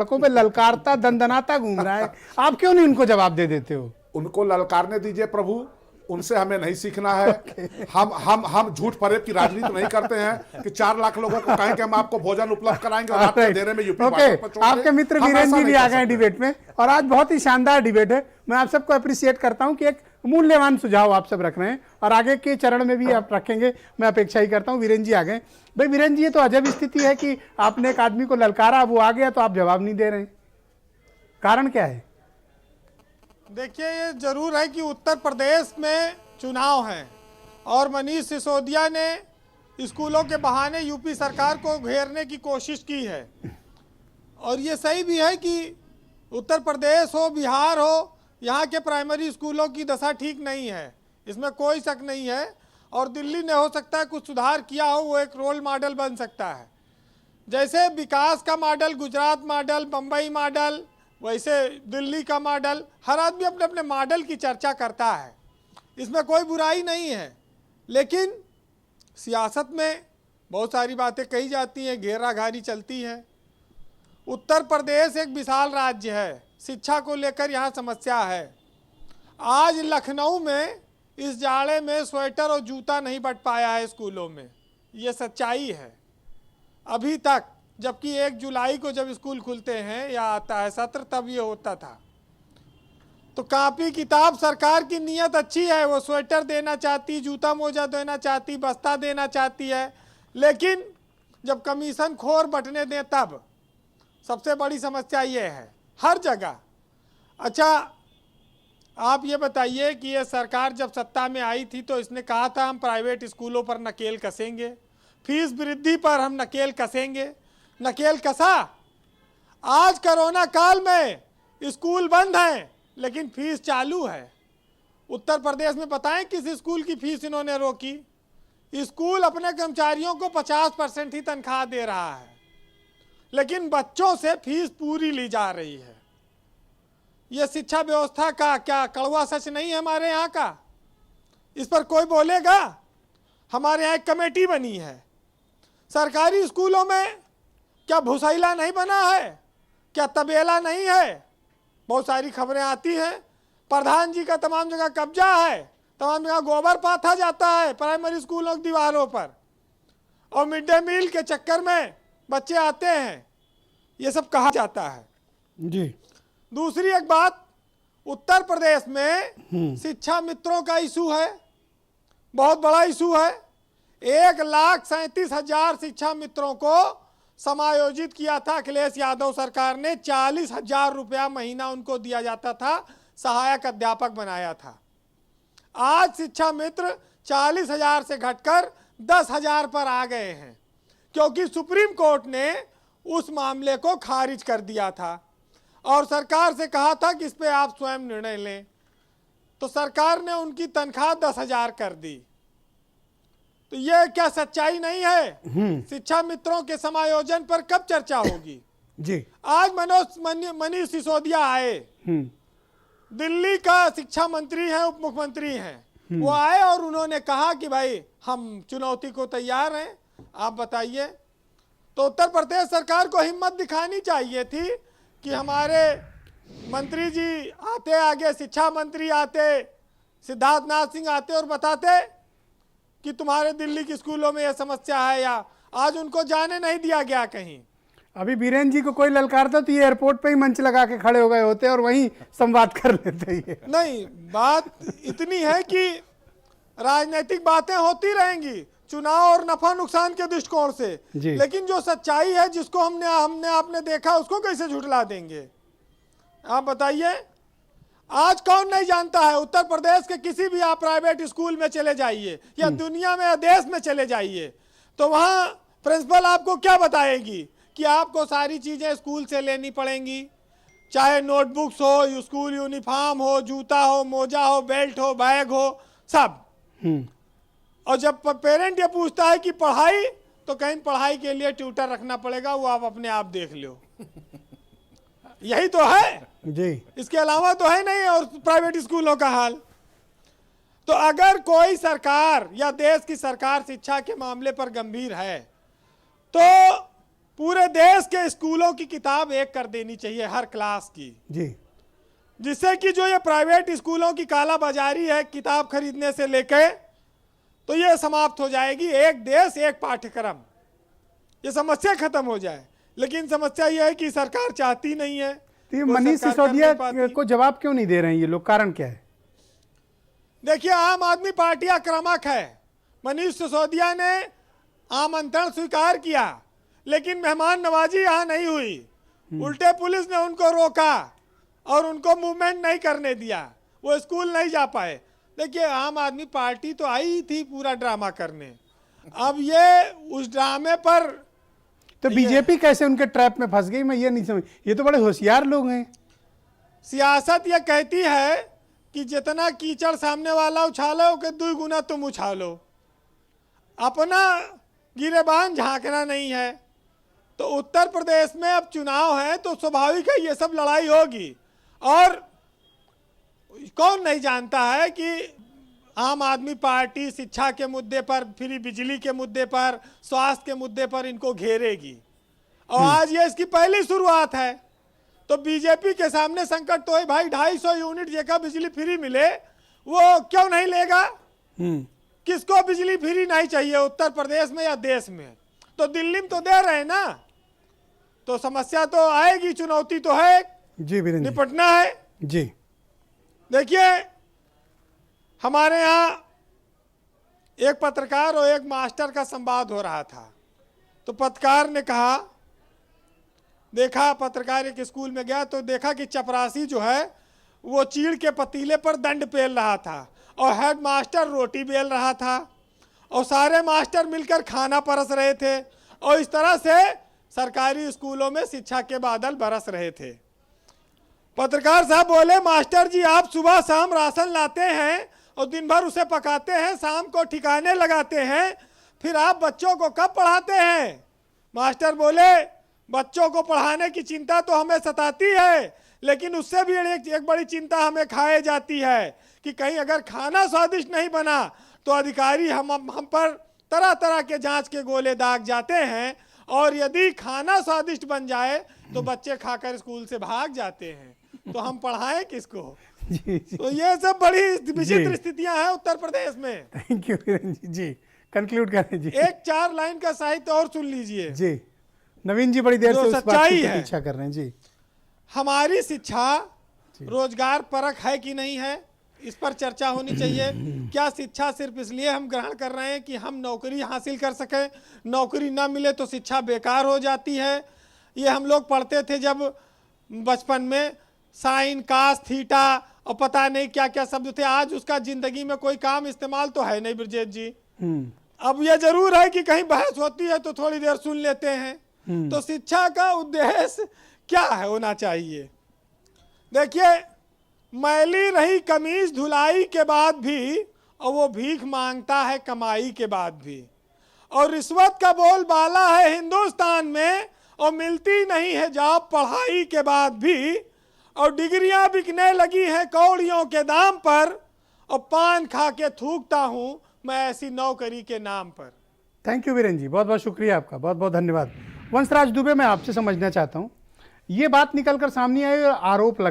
सड़कों पे ललकारता दंदनाता घूम रहा है, आप क्यों नहीं उनको जवाब दे देते हो? उनको ललकारने दीजिए प्रभु, उनसे हमें नहीं सीखना है। हम झूठ फरेब की राजनीति नहीं करते हैं कि 4 लाख लोगों को कहें कि हम आपको भोजन उपलब्ध कराएंगे और आपके अंधेरे में यूपी ओके, आपके मित्र वीरेंद्र जी भी आ गए डिबेट में, और आज बहुत ही शानदार डिबेट है। मैं आप सबको अप्रिशिएट करता हूं कि एक मूल्यवान सुझाव आप सब रख रहे हैं और आगे के चरण में भी आप रखेंगे, मैं अपेक्षा ही करता हूं। वीरेंद्र जी आ गए। भाई वीरेंद्र जी, ये तो अजब स्थिति है कि आपने एक आदमी को ललकारा, वो आ गया तो आप जवाब नहीं दे रहे हैं, कारण क्या है? देखिए, ये जरूर है कि उत्तर प्रदेश में चुनाव है और मनीष सिसोदिया ने स्कूलों के बहाने यूपी सरकार को घेरने की कोशिश की है। और ये सही भी है कि उत्तर प्रदेश हो, बिहार हो, यहाँ के प्राइमरी स्कूलों की दशा ठीक नहीं है, इसमें कोई शक नहीं है। और दिल्ली ने हो सकता है कुछ सुधार किया हो, वो एक रोल मॉडल बन सकता है। जैसे विकास का model Gujarat model, Bombay model, वैसे दिल्ली का मॉडल, हर आदमी अपने अपने मॉडल की चर्चा करता है, इसमें कोई बुराई नहीं है। लेकिन सियासत में बहुत सारी बातें कही जाती हैं, घेराघारी चलती है। उत्तर प्रदेश एक विशाल राज्य है, शिक्षा को लेकर यहाँ समस्या है। आज लखनऊ में इस जाड़े में स्वेटर और जूता नहीं बट पाया है स्कूलों में, ये सच्चाई है अभी तक। जबकि 1 जुलाई को जब स्कूल खुलते हैं या आता है सत्र, तब ये होता था। तो कापी किताब, सरकार की नीयत अच्छी है, वो स्वेटर देना चाहती, जूता मोजा देना चाहती, बस्ता देना चाहती है, लेकिन जब कमीशन खोर बंटने दें तब सबसे बड़ी समस्या ये है हर जगह। अच्छा, आप ये बताइए कि ये सरकार जब सत्ता में आई थी तो इसने कहा था हम प्राइवेट स्कूलों पर नकेल कसेंगे, फीस वृद्धि पर हम नकेल कसेंगे, नकेल कसा। आज कोरोना काल में स्कूल बंद हैं लेकिन फीस चालू है। उत्तर प्रदेश में बताएं किस स्कूल की फीस इन्होंने रोकी? स्कूल अपने कर्मचारियों को 50% ही तनख्वाह दे रहा है, लेकिन बच्चों से फीस पूरी ली जा रही है। यह शिक्षा व्यवस्था का क्या कड़वा सच नहीं है हमारे यहाँ का? इस पर कोई बोलेगा? हमारे यहाँ एक कमेटी बनी है, सरकारी स्कूलों में क्या भुसैला नहीं बना है? क्या तबेला नहीं है? बहुत सारी खबरें आती हैं, प्रधान जी का तमाम जगह कब्जा है, तमाम जगह गोबर पाथा जाता है प्राइमरी स्कूलों की दीवारों पर, और मिड डे मील के चक्कर में बच्चे आते हैं, ये सब कहा जाता है जी। दूसरी एक बात, उत्तर प्रदेश में शिक्षा मित्रों का इशू है, बहुत बड़ा इशू है। 1,37,000 शिक्षा मित्रों को समायोजित किया था अखिलेश यादव सरकार ने, 40,000 रुपया महीना उनको दिया जाता था, सहायक अध्यापक बनाया था। आज शिक्षा मित्र 40,000 से घटकर 10,000 पर आ गए हैं, क्योंकि सुप्रीम कोर्ट ने उस मामले को खारिज कर दिया था और सरकार से कहा था कि इस पे आप स्वयं निर्णय लें। तो सरकार ने उनकी तनख्वाह 10,000 कर दी। तो ये क्या सच्चाई नहीं है? शिक्षा मित्रों के समायोजन पर कब चर्चा होगी? जी। आज मनीष सिसोदिया आए, दिल्ली का शिक्षा मंत्री हैं, उप मुख्यमंत्री हैं, वो आए और उन्होंने कहा कि भाई हम चुनौती को तैयार हैं, आप बताइए। तो उत्तर प्रदेश सरकार को हिम्मत दिखानी चाहिए थी कि हमारे मंत्री जी आते, आगे शिक्षा मंत्री आते, सिद्धार्थनाथ सिंह आते और बताते कि तुम्हारे दिल्ली के स्कूलों में यह समस्या है, या आज उनको जाने नहीं दिया गया कहीं। अभी बीरेन जी को कोई ललकारता तो ये एयरपोर्ट पे ही मंच लगा के खड़े हो गए होते और वहीं संवाद कर लेते। ये नहीं, बात इतनी है कि राजनीतिक बातें होती रहेंगी चुनाव और नफा नुकसान के दृष्टिकोण से, लेकिन जो सच्चाई है जिसको हमने आपने देखा, उसको कैसे झुठला देंगे? आप बताइए। आज कौन नहीं जानता है? उत्तर प्रदेश के किसी भी आप प्राइवेट स्कूल में चले जाइए या दुनिया में या देश में चले जाइए, तो वहाँ प्रिंसिपल आपको क्या बताएगी कि आपको सारी चीजें स्कूल से लेनी पड़ेंगी, चाहे नोटबुक्स हो, स्कूल यूनिफॉर्म हो, जूता हो, मोजा हो, बेल्ट हो, बैग हो, सब। और जब पेरेंट ये पूछता है कि पढ़ाई, तो कहीं पढ़ाई के लिए ट्यूटर रखना पड़ेगा, वो आप अपने आप देख लो। यही तो है जी, इसके अलावा तो है नहीं। और प्राइवेट स्कूलों का हाल, तो अगर कोई सरकार या देश की सरकार शिक्षा के मामले पर गंभीर है तो पूरे देश के स्कूलों की किताब एक कर देनी चाहिए हर क्लास की, जी जिससे कि जो ये प्राइवेट स्कूलों की कालाबाजारी है किताब खरीदने से लेके, तो ये समाप्त हो जाएगी। एक देश एक पाठ्यक्रम, ये समस्या खत्म हो जाए। लेकिन समस्या ये है कि सरकार चाहती नहीं है। तो ये वो मनीष सरकार कर नहीं सिसोदिया पाती। को जवाब क्यों नहीं दे रहे हैं ये लोग, कारण क्या है? देखिए, आम आदमी पार्टी आक्रामक है। मनीष सिसोदिया ने आमंत्रण स्वीकार किया, लेकिन मेहमान नवाजी यहाँ नहीं हुई। उल्टे पुलिस ने उनको रोका और उनको मूवमेंट नहीं करने दिया, वो स्कूल नहीं जा पाए। देखिए, आम आदमी पार्टी तो आई थी पूरा ड्रामा करने, अब ये उस ड्रामे पर तो बीजेपी कैसे उनके ट्रैप में फंस गई, मैं ये नहीं समझ। ये तो बड़े होशियार लोग हैं। सियासत ये कहती है कि जितना कीचड़ सामने वाला उछालो कि 2 गुना तुम उछालो, अपना गिरेबान झांकना नहीं है। तो उत्तर प्रदेश में अब चुनाव है तो स्वाभाविक है ये सब लड़ाई होगी। और कौन नहीं जानता है कि आम आदमी पार्टी शिक्षा के मुद्दे पर, फ्री बिजली के मुद्दे पर, स्वास्थ्य के मुद्दे पर इनको घेरेगी। और आज ये इसकी पहली शुरुआत है। तो बीजेपी के सामने संकट तो है भाई, 250 यूनिट जेका बिजली फ्री मिले, वो क्यों नहीं लेगा? किसको बिजली फ्री नहीं चाहिए उत्तर प्रदेश में या देश में? तो दिल्ली में तो दे रहे हैं ना। तो समस्या तो आएगी, चुनौती तो है, जी वीरेंद्र जी। निपटना है। जी देखिए, हमारे यहाँ एक पत्रकार और एक मास्टर का संवाद हो रहा था। तो पत्रकार ने कहा, देखा, पत्रकार एक स्कूल में गया तो देखा कि चपरासी जो है वो चीड़ के पतीले पर दंड पेल रहा था और हेड मास्टर रोटी बेल रहा था और सारे मास्टर मिलकर खाना परस रहे थे। और इस तरह से सरकारी स्कूलों में शिक्षा के बादल बरस रहे थे। पत्रकार साहब बोले, मास्टर जी आप सुबह शाम राशन लाते हैं और दिन भर उसे पकाते हैं, शाम को ठिकाने लगाते हैं, फिर आप बच्चों को कब पढ़ाते हैं? मास्टर बोले, बच्चों को पढ़ाने की चिंता तो हमें सताती है, लेकिन उससे भी एक बड़ी चिंता हमें खाए जाती है कि कहीं अगर खाना स्वादिष्ट नहीं बना तो अधिकारी हम पर तरह तरह के जांच के गोले दाग जाते हैं, और यदि खाना स्वादिष्ट बन जाए तो बच्चे खाकर स्कूल से भाग जाते हैं। तो हम पढ़ाएं किसको? जी जी। तो ये सब बड़ी विचित्र स्थितियां हैं उत्तर प्रदेश में। Thank you Virendra ji. जी कंक्लूड करें जी। एक 4 लाइन का साहित्य और सुन लीजिए जी। नवीन जी बड़ी देर जो से उस बात सच्चाई की है। प्रतीक्षा कर रहे हैं जी। हमारी शिक्षा रोजगार परक है कि नहीं है, इस पर चर्चा होनी चाहिए। क्या शिक्षा सिर्फ इसलिए हम ग्रहण कर रहे हैं कि हम नौकरी हासिल कर सकें? नौकरी ना मिले तो शिक्षा बेकार हो जाती है। ये हम लोग पढ़ते थे जब बचपन में, साइन, कास, थीटा और पता नहीं क्या क्या शब्द थे। आज उसका जिंदगी में कोई काम इस्तेमाल तो है नहीं ब्रजेश जी। अब यह जरूर है कि कहीं बहस होती है तो थोड़ी देर सुन लेते हैं। तो शिक्षा का उद्देश्य क्या है होना चाहिए? देखिए, मैली रही कमीज धुलाई के बाद भी और वो भीख मांगता है कमाई के बाद भी, और रिश्वत का बोलबाला है हिंदुस्तान में और मिलती नहीं है जॉब पढ़ाई के बाद भी, और डिग्रियां बिकने लगी हैं कौड़ियों के दाम पर, और पान खा के थूकता हूं मैं ऐसी नौकरी के नाम पर। थैंक यू वीरेंद्र जी, बहुत बहुत शुक्रिया आपका, बहुत बहुत धन्यवाद। वंशराज दुबे, मैं आपसे समझना चाहता हूँ, ये बात निकल कर सामने आई और आरोप लगा